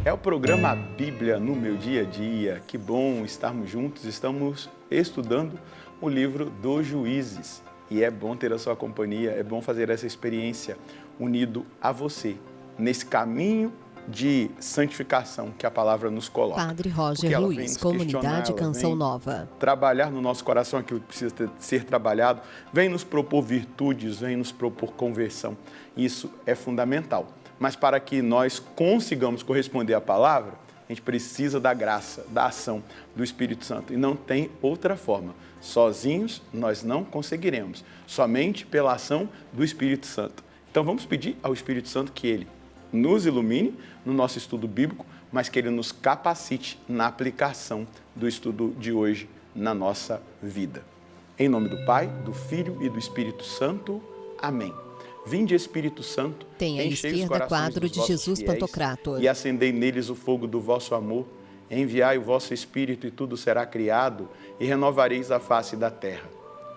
É o programa Bíblia no meu dia a dia. Que bom estarmos juntos. Estamos estudando o livro dos Juízes. E é bom ter a sua companhia, é bom fazer essa experiência unido a você, nesse caminho de santificação que a palavra nos coloca. Padre Roger Luiz, Comunidade Canção Nova. Trabalhar no nosso coração aquilo que precisa ser trabalhado, vem nos propor virtudes, vem nos propor conversão. Isso é fundamental. Mas para que nós consigamos corresponder à palavra, a gente precisa da graça, da ação do Espírito Santo. E não tem outra forma. Sozinhos nós não conseguiremos, somente pela ação do Espírito Santo. Então vamos pedir ao Espírito Santo que Ele nos ilumine no nosso estudo bíblico, mas que Ele nos capacite na aplicação do estudo de hoje na nossa vida. Em nome do Pai, do Filho e do Espírito Santo. Amém. Vinde, Espírito Santo, tem à esquerda quadro de Jesus Pantocrator. E acendei neles o fogo do vosso amor. Enviai o vosso Espírito e tudo será criado, e renovareis a face da terra.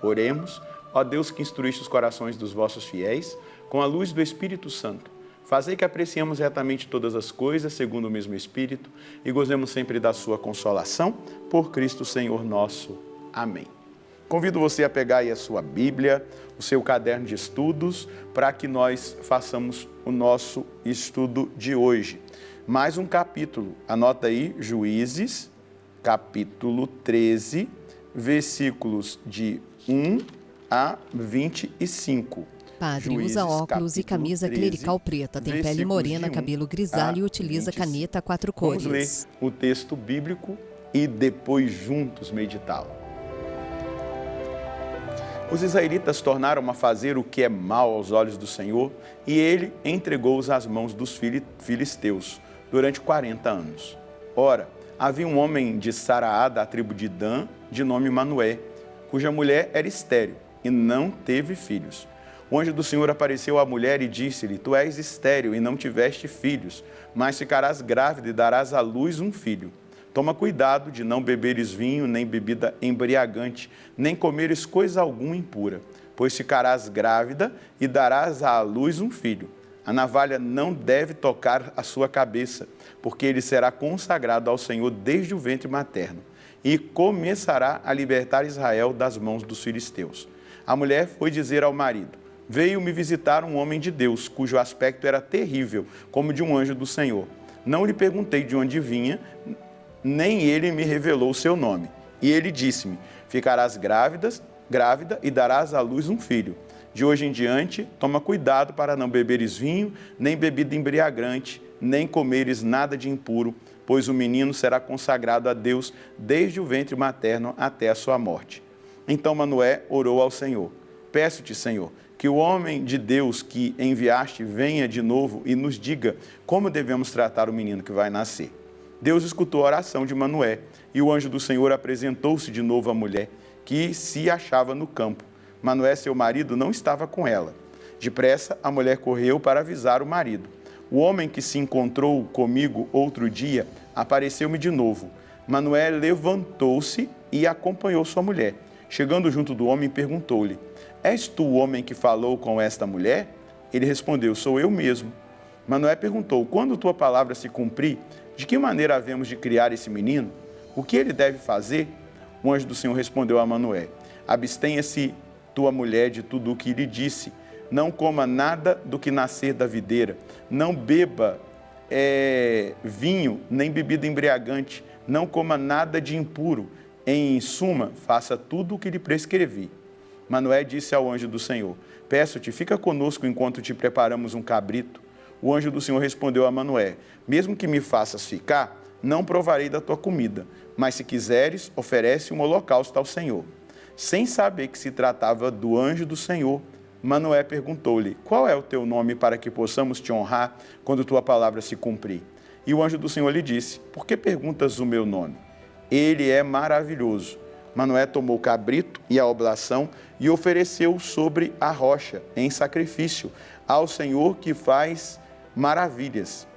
Oremos, ó Deus que instruíste os corações dos vossos fiéis, com a luz do Espírito Santo. Fazei que apreciemos retamente todas as coisas, segundo o mesmo Espírito, e gozemos sempre da sua consolação, por Cristo Senhor nosso. Amém. Convido você a pegar aí a sua Bíblia, o seu caderno de estudos, para que nós façamos o nosso estudo de hoje. Mais um capítulo, anota aí, Juízes, capítulo 13, versículos de 1 a 25. Padre Juízes, usa óculos e camisa 13, clerical preta, tem pele morena, cabelo grisalho e utiliza caneta a 4 cores. Vamos ler o texto bíblico e depois juntos meditá-lo. Os israelitas tornaram a fazer o que é mal aos olhos do Senhor e ele entregou-os às mãos dos filisteus durante 40 anos. Ora, havia um homem de Saraá, da tribo de Dan, de nome Manoé, cuja mulher era estéril e não teve filhos. O anjo do Senhor apareceu à mulher e disse-lhe: Tu és estéril e não tiveste filhos, mas ficarás grávida e darás à luz um filho. Toma cuidado de não beberes vinho, nem bebida embriagante, nem comeres coisa alguma impura, pois ficarás grávida e darás à luz um filho. A navalha não deve tocar a sua cabeça, porque ele será consagrado ao Senhor desde o ventre materno, e começará a libertar Israel das mãos dos filisteus. A mulher foi dizer ao marido: Veio me visitar um homem de Deus, cujo aspecto era terrível, como de um anjo do Senhor. Não lhe perguntei de onde vinha, nem ele me revelou o seu nome. E ele disse-me: Ficarás grávida e darás à luz um filho. De hoje em diante, toma cuidado para não beberes vinho, nem bebida embriagante, nem comeres nada de impuro, pois o menino será consagrado a Deus desde o ventre materno até a sua morte. Então Manoé orou ao Senhor: Peço-te, Senhor, que o homem de Deus que enviaste venha de novo e nos diga como devemos tratar o menino que vai nascer. Deus escutou a oração de Manoé, e o anjo do Senhor apresentou-se de novo à mulher, que se achava no campo. Manoé, seu marido, não estava com ela. Depressa, a mulher correu para avisar o marido. O homem que se encontrou comigo outro dia apareceu-me de novo. Manoé levantou-se e acompanhou sua mulher. Chegando junto do homem, perguntou-lhe: És tu o homem que falou com esta mulher? Ele respondeu: Sou eu mesmo. Manoé perguntou: Quando tua palavra se cumprir, de que maneira havemos de criar esse menino? O que ele deve fazer? O anjo do Senhor respondeu a Manoé: Abstenha-se tua mulher de tudo o que lhe disse. Não coma nada do que nascer da videira. Não beba vinho, nem bebida embriagante. Não coma nada de impuro. Em suma, faça tudo o que lhe prescrevi. Manoé disse ao anjo do Senhor: Peço-te, fica conosco enquanto te preparamos um cabrito. O anjo do Senhor respondeu a Manoé: Mesmo que me faças ficar, não provarei da tua comida, mas se quiseres, oferece um holocausto ao Senhor. Sem saber que se tratava do anjo do Senhor, Manoé perguntou-lhe: Qual é o teu nome para que possamos te honrar quando tua palavra se cumprir? E o anjo do Senhor lhe disse: Por que perguntas o meu nome? Ele é maravilhoso. Manoé tomou o cabrito e a oblação e ofereceu sobre a rocha, em sacrifício, ao Senhor que faz maravilhas.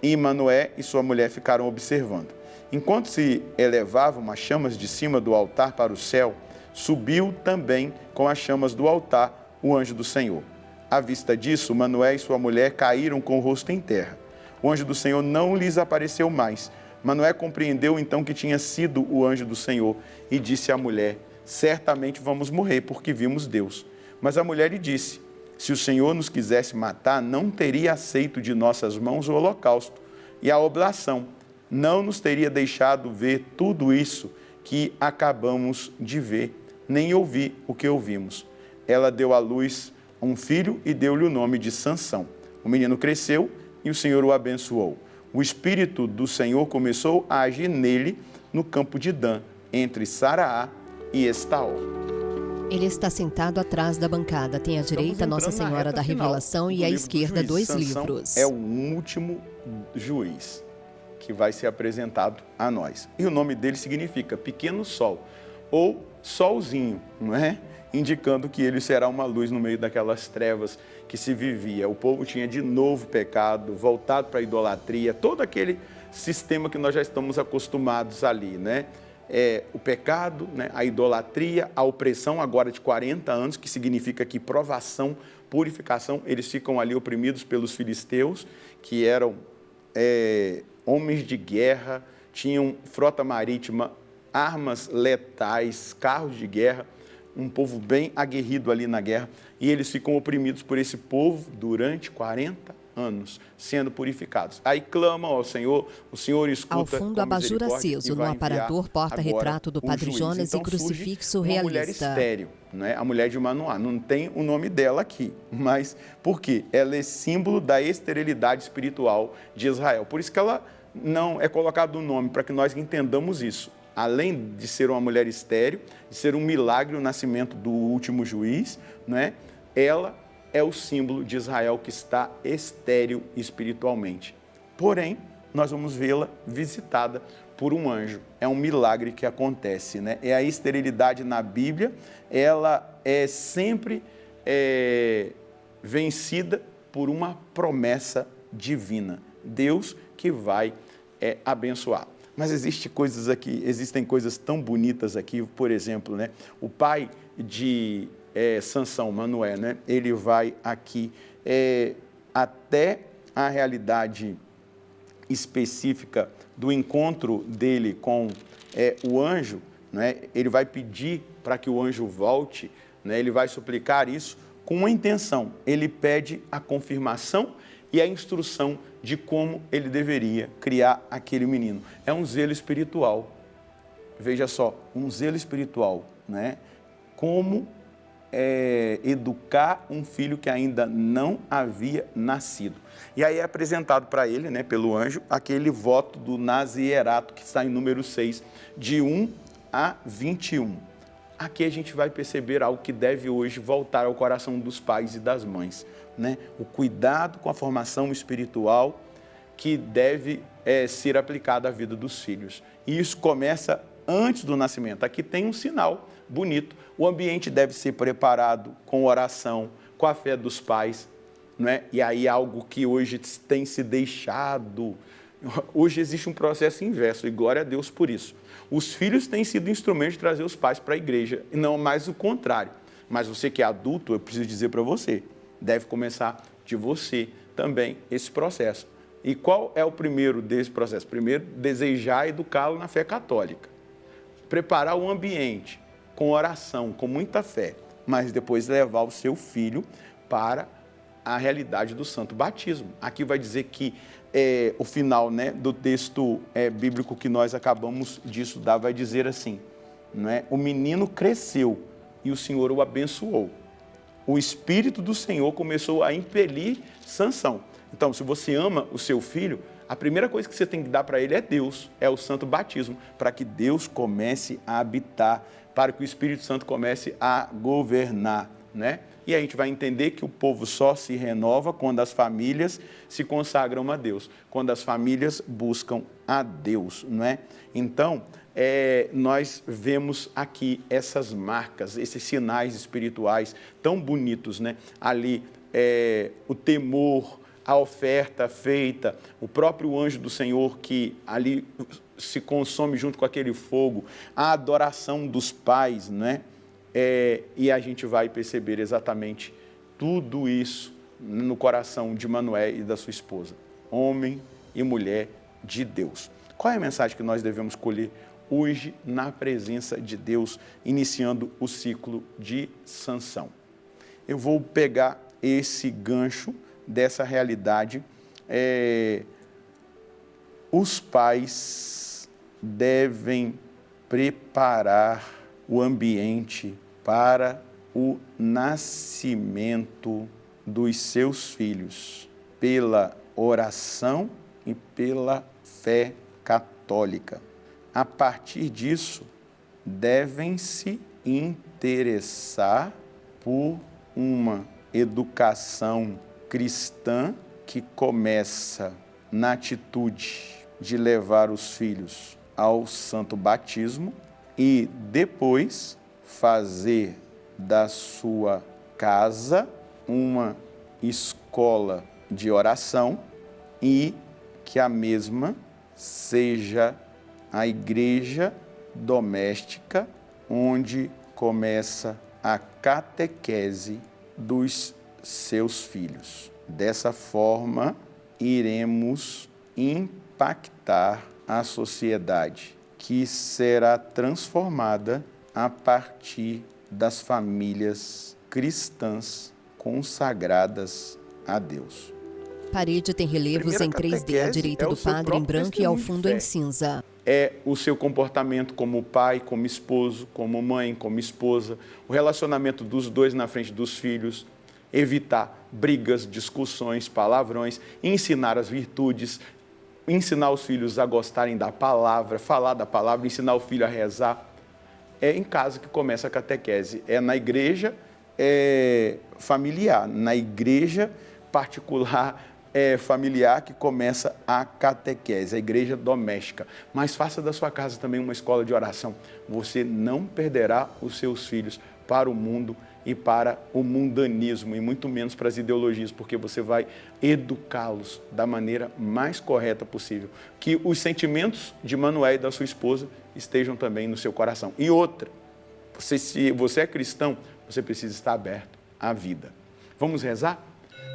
E Manoé e sua mulher ficaram observando. Enquanto se elevavam as chamas de cima do altar para o céu, subiu também com as chamas do altar o anjo do Senhor. À vista disso, Manoé e sua mulher caíram com o rosto em terra. O anjo do Senhor não lhes apareceu mais. Manoé compreendeu então que tinha sido o anjo do Senhor e disse à mulher: certamente vamos morrer, porque vimos Deus. Mas a mulher lhe disse: se o Senhor nos quisesse matar, não teria aceito de nossas mãos o holocausto e a oblação. Não nos teria deixado ver tudo isso que acabamos de ver, nem ouvir o que ouvimos. Ela deu à luz um filho e deu-lhe o nome de Sansão. O menino cresceu e o Senhor o abençoou. O Espírito do Senhor começou a agir nele no campo de Dan, entre Saraá e Estaol. Ele está sentado atrás da bancada. Tem à direita Nossa Senhora da Revelação e à esquerda dois livros. É o último juiz que vai ser apresentado a nós. E o nome dele significa pequeno sol, ou solzinho, não é? Indicando que ele será uma luz no meio daquelas trevas que se vivia. O povo tinha de novo pecado, voltado para a idolatria, todo aquele sistema que nós já estamos acostumados ali, né? O pecado, né? A idolatria, a opressão agora de 40 anos, que significa que provação, purificação, eles ficam ali oprimidos pelos filisteus, que eram homens de guerra, tinham frota marítima, armas letais, carros de guerra, um povo bem aguerrido ali na guerra, e eles ficam oprimidos por esse povo durante 40 anos, sendo purificados. Aí clamam ao Senhor, o Senhor escuta. Ao fundo, abajur aceso, no aparador, porta-retrato do Padre Jonas então, e crucifixo uma realista. mulher estéril, né? A mulher de Manoá, não tem o nome dela aqui, mas por quê? Ela é símbolo da esterilidade espiritual de Israel. Por isso que ela não é colocado o nome, para que nós entendamos isso. Além de ser uma mulher estéril, de ser um milagre o nascimento do último juiz, né? Ela é o símbolo de Israel que está estéril espiritualmente. Porém, nós vamos vê-la visitada por um anjo. É um milagre que acontece, né? A esterilidade na Bíblia, ela é sempre vencida por uma promessa divina. Deus que vai abençoar. Mas existem coisas tão bonitas aqui, por exemplo, né? O pai de Sansão, Manoé, né? Ele vai aqui até a realidade específica do encontro dele com o anjo, né? Ele vai pedir para que o anjo volte, né? Ele vai suplicar isso com uma intenção. Ele pede a confirmação e a instrução de como ele deveria criar aquele menino. É um zelo espiritual. Veja só, um zelo espiritual, né? Como educar um filho que ainda não havia nascido. E aí é apresentado para ele, né, pelo anjo, aquele voto do Nazierato, que está em número 6, de 1 a 21. Aqui a gente vai perceber algo que deve hoje voltar ao coração dos pais e das mães, né? O cuidado com a formação espiritual que deve ser aplicado à vida dos filhos. E isso começa antes do nascimento. Aqui tem um sinal bonito. O ambiente deve ser preparado com oração, com a fé dos pais, né? E aí algo que hoje tem se deixado. Hoje existe um processo inverso, e glória a Deus por isso. Os filhos têm sido instrumentos de trazer os pais para a igreja, e não mais o contrário. Mas você que é adulto, eu preciso dizer para você, deve começar de você também esse processo. E qual é o primeiro desse processo? Primeiro, desejar educá-lo na fé católica. Preparar o ambiente com oração, com muita fé, mas depois levar o seu filho para a realidade do santo batismo. Aqui vai dizer que o final, né, do texto bíblico que nós acabamos de estudar vai dizer assim, não é? O menino cresceu e o Senhor o abençoou. O Espírito do Senhor começou a impelir Sansão. Então, se você ama o seu filho, a primeira coisa que você tem que dar para ele é Deus, é o santo batismo, para que Deus comece a habitar, para que o Espírito Santo comece a governar, né? E a gente vai entender que o povo só se renova quando as famílias se consagram a Deus, quando as famílias buscam a Deus, não é? Então, nós vemos aqui essas marcas, esses sinais espirituais tão bonitos, né? Ali, o temor, a oferta feita, o próprio anjo do Senhor que ali se consome junto com aquele fogo, a adoração dos pais, né? E a gente vai perceber exatamente tudo isso no coração de Manoé e da sua esposa. homem e mulher de Deus. Qual é a mensagem que nós devemos colher hoje na presença de Deus, iniciando o ciclo de Sansão? Eu vou pegar esse gancho dessa realidade. Os pais devem preparar o ambiente para o nascimento dos seus filhos pela oração e pela fé católica. A partir disso, devem se interessar por uma educação cristã que começa na atitude de levar os filhos ao santo batismo e depois fazer da sua casa uma escola de oração e que a mesma seja a igreja doméstica onde começa a catequese dos seus filhos. Dessa forma, iremos impactar a sociedade, que será transformada a partir das famílias cristãs consagradas a Deus. Parede tem relevos em 3D, à direita do padre em branco e ao fundo em cinza. É o seu comportamento como pai, como esposo, como mãe, como esposa, o relacionamento dos dois na frente dos filhos, evitar brigas, discussões, palavrões, ensinar as virtudes, ensinar os filhos a gostarem da palavra, falar da palavra, ensinar o filho a rezar. É em casa que começa a catequese, é na igreja familiar, na igreja particular familiar que começa a catequese, a igreja doméstica. Mas faça da sua casa também uma escola de oração. Você não perderá os seus filhos para o mundo e para o mundanismo, e muito menos para as ideologias, porque você vai educá-los da maneira mais correta possível. Que os sentimentos de Manuel e da sua esposa estejam também no seu coração. E outra, se você é cristão, você precisa estar aberto à vida. Vamos rezar?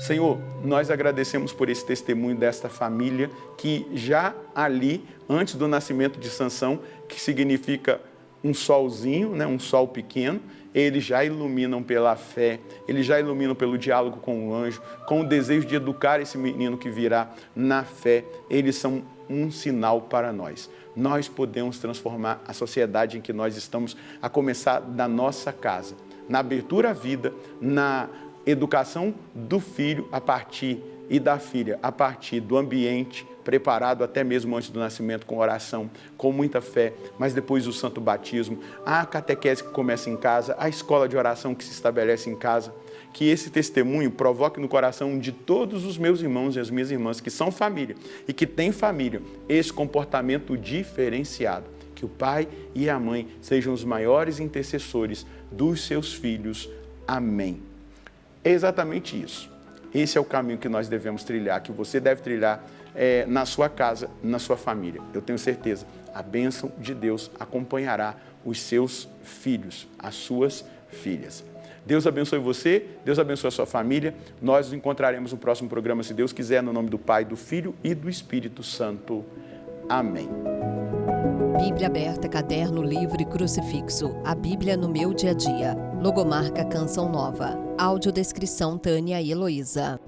Senhor, nós agradecemos por esse testemunho desta família que já ali, antes do nascimento de Sansão, que significa um solzinho, né, um sol pequeno, eles já iluminam pela fé, eles já iluminam pelo diálogo com o anjo, com o desejo de educar esse menino que virá na fé. Eles são um sinal para nós. Nós podemos transformar a sociedade em que nós estamos, a começar da nossa casa, na abertura à vida, na educação do filho a partir e da filha a partir do ambiente preparado até mesmo antes do nascimento, com oração, com muita fé, mas depois o santo batismo, a catequese que começa em casa, a escola de oração que se estabelece em casa. Que esse testemunho provoque no coração de todos os meus irmãos e as minhas irmãs que são família e que têm família esse comportamento diferenciado. Que o pai e a mãe sejam os maiores intercessores dos seus filhos. Amém. É exatamente isso. Esse é o caminho que nós devemos trilhar, que você deve trilhar na sua casa, na sua família. Eu tenho certeza, a bênção de Deus acompanhará os seus filhos, as suas filhas. Deus abençoe você, Deus abençoe a sua família. Nós nos encontraremos no próximo programa, se Deus quiser, no nome do Pai, do Filho e do Espírito Santo. Amém. Bíblia aberta, caderno, livro e crucifixo. A Bíblia no meu dia a dia. Logomarca Canção Nova. Audiodescrição Tânia e Heloísa.